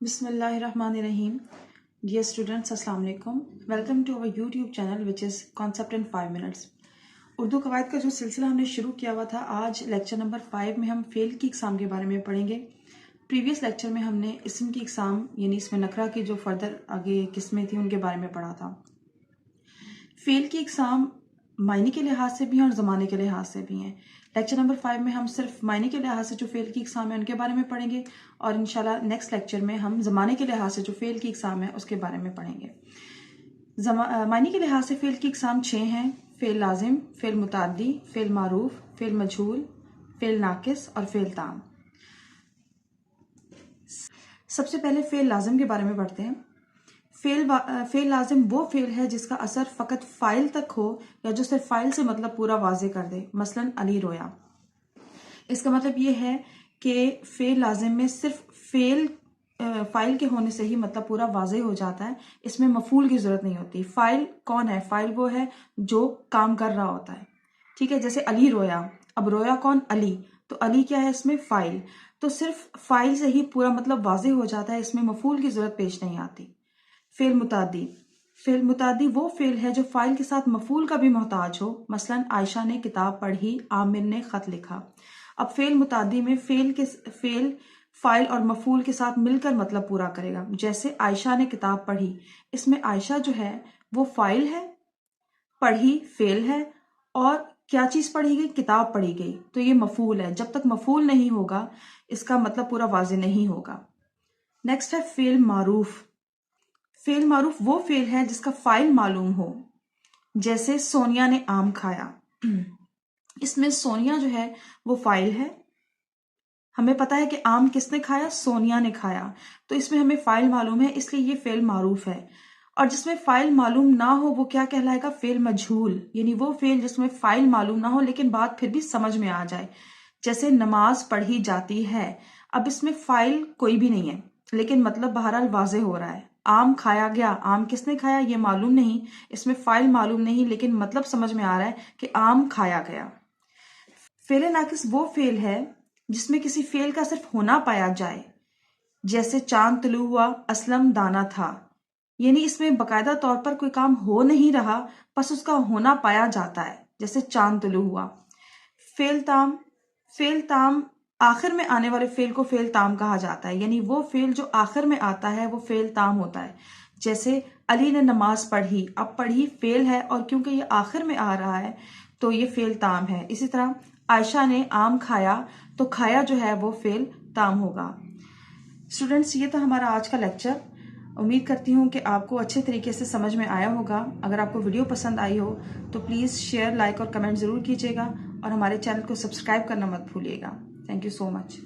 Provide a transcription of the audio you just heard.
Bismillahirrahmanirrahim. Dear students, Assalamu alaikum. Welcome to our YouTube channel which is Concept in 5 minutes. Urdu कवायद का जो सिलसिला हमने शुरू किया हुआ था, आज लेक्चर नंबर 5 में हम फेल की एग्ज़ाम के बारे में पढ़ेंगे। प्रीवियस लेक्चर में हमने इसम की एग्ज़ाम यानी इसमें नकरा की जो फर्दर आगे किस्में थी उनके बारे में पढ़ा था। फेल की एग्ज़ाम मायने के लिहाज से भी हैं और ज़माने के लिहाज से भी हैं। लेक्चर नंबर 5 में हम सिर्फ मायने के लिहाज से जो फेल की एग्ज़ाम है उनके बारे में पढ़ेंगे और इंशाल्लाह नेक्स्ट लेक्चर में हम ज़माने के लिहाज से जो फेल की एग्ज़ाम है उसके बारे में पढ़ेंगे। मायने के लिहाज से फेल की एग्ज़ाम 6 हैं: फेल लाजिम, फेल मुताद्दी, फेल मारूफ, फेल मजहूल, फेल नाकिस और फेल ताम। सबसे पहले फेल लाजिम के बारे में पढ़ते हैं। फेल लाजिम वो फेल है जिसका असर फ़कत फ़ाइल तक हो या जो सिर्फ फ़ाइल से मतलब पूरा वाजे कर दे। मसलन अली रोया। इसका मतलब ये है कि फेल लाजिम में सिर्फ फ़ाइल के होने से ही मतलब पूरा वाजे हो जाता है, इसमें मफूल की ज़रूरत नहीं होती। फ़ाइल कौन है? फ़ाइल वो है जो काम कर रहा होता है। ठीक है, जैसे अली रोया, अब रोया कौन? अली, तो अली क्या है इसमें? फ़ाइल। तो सिर्फ फ़ाइल से ही पूरा मतलब वाजे हो जाता है, इसमें मफूल की ज़रूरत पेश नहीं आती। फेल मुताद्दी। फेल मुताद्दी वो फेल है जो फाइल के साथ मफूल का भी मोहताज हो। मसलन आयशा ने किताब पढ़ी, आमिर ने खत लिखा। अब फेल मुताद्दी में फेल फाइल और मफूल के साथ मिलकर मतलब पूरा करेगा। जैसे आयशा ने किताब पढ़ी, इसमें आयशा जो है वो फाइल है, पढ़ी फेल है और क्या चीज पढ़ी गई? किताब पढ़ी गई, तो ये मफूल है। जब तक मफूल नहीं होगा इसका मतलब पूरा वाजे नहीं होगा। नेक्स्ट है फेल मारूफ। फेल मारूफ वो फेल है जिसका फाइल मालूम हो। जैसे सोनिया ने आम खाया, इसमें सोनिया जो है वो फाइल है, हमें पता है कि आम किसने खाया? सोनिया ने खाया, तो इसमें हमें फाइल मालूम है, इसलिए ये फेल मारूफ है। और जिसमें फाइल मालूम ना हो वो क्या कहलाएगा? फेल मजहूल, यानी वो फेल जिसमें फाइल मालूम ना हो लेकिन बात फिर भी समझ में आ जाए। जैसे नमाज पढ़ी जाती है, अब इसमें फाइल कोई भी नहीं है लेकिन मतलब बहरहाल वाजे हो रहा है। आम खाया गया, आम किसने खाया ये मालूम नहीं, इसमें फाइल मालूम नहीं लेकिन मतलब समझ में आ रहा है कि आम खाया गया। फेल नाकिस वो फेल है जिसमें किसी फेल का सिर्फ होना पाया जाए। जैसे चांद तुलू हुआ, असलम दाना था, यानी इसमें बकायदा तौर पर कोई काम हो नहीं रहा, बस उसका होना पाया जाता है। जैसे चांद तुलू हुआ। फेल ताम। फेल ताम आखिर में आने वाले फेल को फेल ताम कहा जाता है, यानी वो फेल जो आखिर में आता है वो फेल ताम होता है। जैसे अली ने नमाज पढ़ी, अब पढ़ी फेल है और क्योंकि ये आखिर में आ रहा है तो ये फेल ताम है। इसी तरह आयशा ने आम खाया, तो खाया जो है वो फेल ताम होगा। स्टूडेंट्स, ये था हमारा आज का लेक्चर। उम्मीद करती हूँ कि आपको अच्छे तरीके से समझ में आया होगा। अगर आपको वीडियो पसंद आई हो तो प्लीज़ शेयर, लाइक और कमेंट ज़रूर कीजिएगा और हमारे चैनल को सब्सक्राइब करना मत भूलिएगा। Thank you so much.